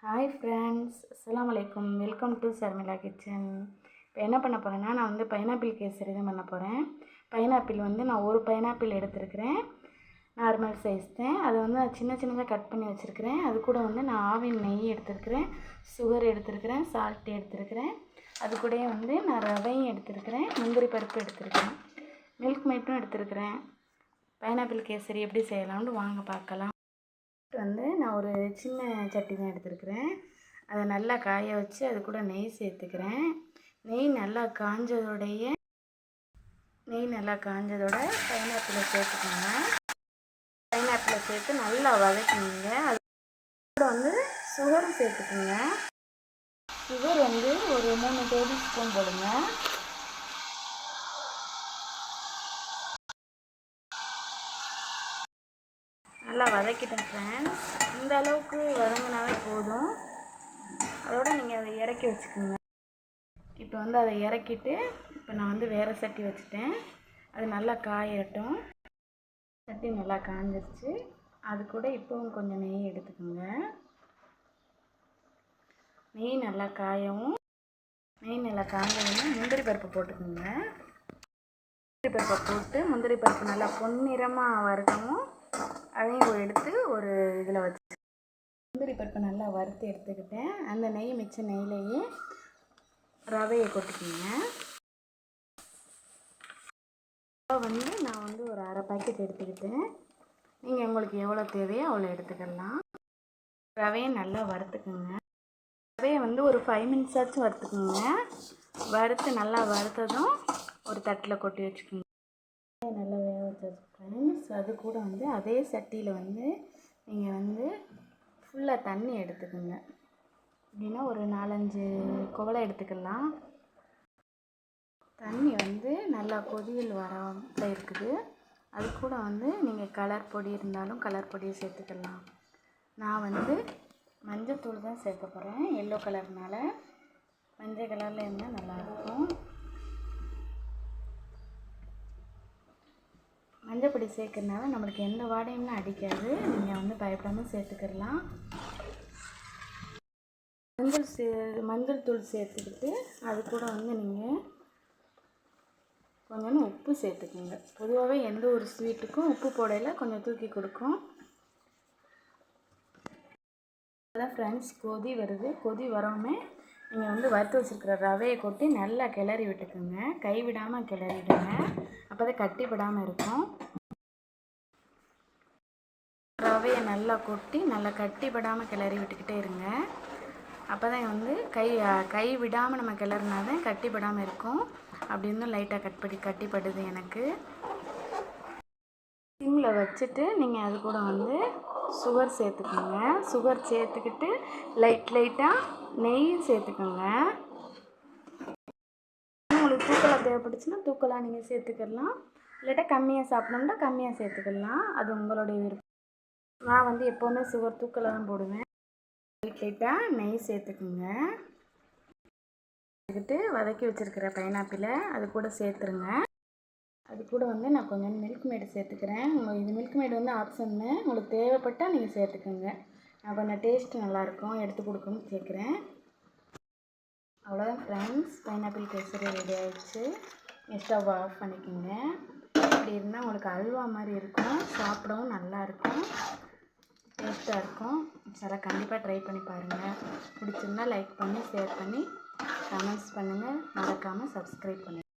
Hi friends, அஸ்ஸலாமு அலைக்கும். Welcome to Sharmila kitchen. இப்போ என்ன பண்ண போகிறேன்னா, நான் வந்து பைனாப்பிள் கேசரி தான் பண்ண போகிறேன். பைனாப்பிள் வந்து நான் ஒரு பைனாப்பிள் எடுத்துருக்கிறேன், நார்மல் சைஸ் தான். அதை வந்து நான் சின்ன சின்னதாக கட் பண்ணி வச்சுருக்கிறேன். அது கூட வந்து நான் ஆவின் நெய் எடுத்துருக்கிறேன், சுகர் எடுத்துருக்கிறேன், சால்ட் எடுத்துருக்கிறேன். அது கூடயே வந்து நான் ரவையும் எடுத்துருக்கிறேன், முந்திரி பருப்பு எடுத்துருக்கிறேன், மில்க் மேட்டும் எடுத்துருக்கிறேன். பைனாப்பிள் கேசரி எப்படி செய்யலாம்னு வாங்க பார்க்கலாம். வந்து நான் ஒரு சின்ன சட்டி தான் எடுத்துருக்கிறேன். அதை நல்லா காய வச்சு அது கூட நெய் சேர்த்துக்கிறேன். நெய் நல்லா காஞ்சதோட பைனாப்பிளை சேர்த்துக்கோங்க. பைனாப்பிளை சேர்த்து நல்லா வதக்கிங்க. அது கூட வந்து சுகரும் சேர்த்துக்குங்க. சுகர் வந்து ஒரு 3 டேபிள் ஸ்பூன் போடுங்க. நல்லா வதக்கிட்டேன் ஃப்ரெண்ட்ஸ். இந்த அளவுக்கு வதங்கினாவே போதும். அதோட நீங்கள் அதை இறக்கி வச்சுக்கோங்க. இப்போ வந்து அதை இறக்கிட்டு இப்போ நான் வந்து வேறு சட்டி வச்சுட்டேன். அது நல்லா காயட்டும். சட்டி நல்லா காஞ்சிருச்சு. அது கூட இப்போவும் கொஞ்சம் நெய் எடுத்துக்கோங்க. நெய் நல்லா காயவும், நெய் நல்லா காஞ்சவுடனே முந்திரி பருப்பு போட்டுக்கோங்க. முந்திரி பருப்பை போட்டு முந்திரி பருப்பு நல்லா பொன்னிறமாக வறுக்கவும் அதையும் எடுத்து ஒரு இதில் வச்சு முந்திரி பருப்பை நல்லா வறுத்து எடுத்துக்கிட்டேன். அந்த நெய் மிச்ச நெய்லேயே ரவையை கொட்டிக்கிங்க. வந்து நான் வந்து ஒரு அரை பாக்கெட் எடுத்துக்கிட்டேன். நீங்கள் உங்களுக்கு எவ்வளோ தேவையோ அவ்வளோ எடுத்துக்கலாம். ரவையை நல்லா வறுத்துக்குங்க. ரவையை வந்து ஒரு 5 minutes ஆச்சும் வறுத்துக்குங்க. வறுத்து நல்லா வறுத்ததும் ஒரு தட்டில் கொட்டி வச்சுக்கோங்க. நல்லா வேக வச்சு ஃப்ரெண்ட்ஸ். அது கூட வந்து அதே சட்டியில் வந்து நீங்கள் வந்து ஃபுல்லாக தண்ணி எடுத்துக்கோங்க. அப்படின்னா ஒரு 4-5 குவளை எடுத்துக்கலாம். தண்ணி வந்து நல்லா கொதியில் வர இருக்குது. அது கூட வந்து நீங்கள் கலர் பொடி இருந்தாலும் கலர் பொடியை சேர்த்துக்கலாம். நான் வந்து மஞ்சள் தூள் தான் சேர்க்க போகிறேன். எல்லோ கலர்னால மஞ்சள் கலரில் இருந்தால் நல்லாயிருக்கும். மஞ்சள் பொடி சேர்க்கறதுனால நம்மளுக்கு எந்த வாடையும்லாம் அடிக்காது. நீங்கள் வந்து பயப்படாமல் சேர்த்துக்கலாம். மஞ்சள் தூள் சேர்த்துக்கிட்டு அது கூட வந்து நீங்கள் கொஞ்சம் உப்பு சேர்த்துக்குங்க. பொதுவாகவே எந்த ஒரு ஸ்வீட்டுக்கும் உப்பு போடையில் கொஞ்சம் தூக்கி கொடுக்கும். அதான் ஃப்ரெண்ட்ஸ் கொதி வருது. கொதி வரவுமே நீங்கள் வந்து வறுத்து வச்சுருக்கிற ரவையை கொட்டி நல்லா கிளறி விட்டுக்குங்க. கைவிடாமல் கிளறிடுங்க. அப்போ தான் கட்டி விடாமல் இருக்கும். ரவையை நல்லா கொட்டி நல்லா கட்டிப்படாமல் கிளறி விட்டுக்கிட்டே இருங்க. அப்போ தான் வந்து கை விடாமல் நம்ம கிளறினா தான் கட்டிப்படாமல் இருக்கும். அப்படி இருந்தும் லைட்டாக கட்டிப்படுது எனக்கு. சிம்மில் வச்சுட்டு நீங்கள் அது கூட வந்து சுகர் சேர்த்துக்கோங்க. சுகர் சேர்த்துக்கிட்டு லைட்டாக நெய் சேர்த்துக்கோங்க. உங்களுக்கு தூக்கலாக தேவைப்பட்டுச்சுன்னா தூக்கலாக நீங்கள் சேர்த்துக்கலாம். இல்லாட்டா கம்மியாக சாப்பிடணும்னா கம்மியாக சேர்த்துக்கலாம். அது உங்களுடைய விருப்பம். நான் வந்து எப்போவுமே சுகர் தூக்கலாக தான் போடுவேன். லைட்டாக நெய் சேர்த்துக்குங்க. சேர்த்துக்கிட்டு வதக்கி வச்சுருக்கிற பைனாப்பிளை அது கூட சேர்த்துருங்க. அது கூட வந்து நான் கொஞ்சம் மில்க் மேடு சேர்த்துக்கிறேன். இது மில்க் மேடு வந்து ஆப்ஷன்னு, உங்களுக்கு தேவைப்பட்டால் நீங்கள் சேர்த்துக்கோங்க. நான் கொஞ்சம் டேஸ்ட்டு நல்லாயிருக்கும் எடுத்து கொடுக்கணும்னு சேர்க்குறேன். அவ்வளோதான் ஃப்ரெண்ட்ஸ், பைனாப்பிள் கேசரி ரெடி ஆகிடுச்சு. ஸ்டவ் ஆஃப் பண்ணிக்கோங்க. இப்படி இருந்தால் உங்களுக்கு அல்வா மாதிரி இருக்கும். சாப்பிடவும் நல்லாயிருக்கும், டேஸ்ட்டாக இருக்கும். அதெல்லாம் கண்டிப்பாக ட்ரை பண்ணி பாருங்கள். பிடிச்சிருந்தா லைக் பண்ணி ஷேர் பண்ணி கமெண்ட்ஸ் பண்ணுங்கள். மறக்காமல் சப்ஸ்கிரைப் பண்ணுங்கள்.